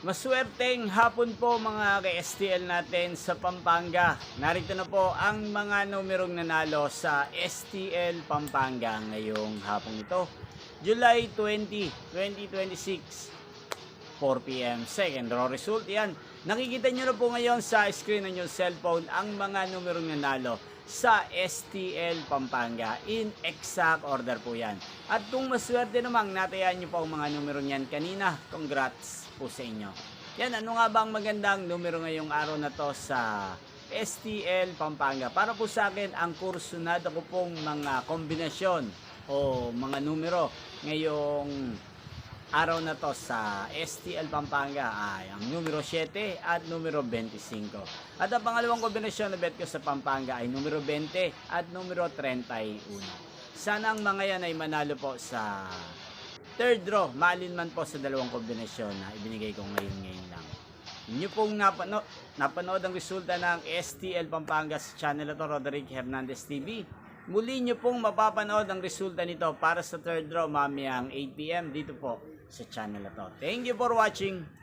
Maswerteng hapon po mga ka-STL natin sa Pampanga. Narito na po ang mga numerong nanalo sa STL Pampanga ngayong hapon ito. July 20, 2026, 4 p.m. Second draw result yan. Nakikita nyo na po ngayon sa screen ng inyong cellphone ang mga numerong nanalo sa STL Pampanga. In exact order po yan. At kung maswerte namang natayaan nyo po ang mga numerong yan kanina, congrats po sa inyo. Yan, ano nga ba ang magandang numero ngayong araw na to sa STL Pampanga? Para po sa akin, ang kursunado ko pong mga kombinasyon o mga numero ngayong araw na to sa STL Pampanga ay ang numero 7 at numero 25. At ang pangalawang kombinasyon na bet ko sa Pampanga ay numero 20 at numero 31. Sana ang mga yan ay manalo po sa third draw, maalin po sa dalawang kombinasyon na ibinigay ko ngayon lang. Inyo pong napanood ang resulta ng STL Pampanga sa channel na to, Roderick Hernandez TV. Muli nyo pong mapapanood ang resulta nito para sa third draw mamayang 8 p.m. dito po sa channel na to. Thank you for watching.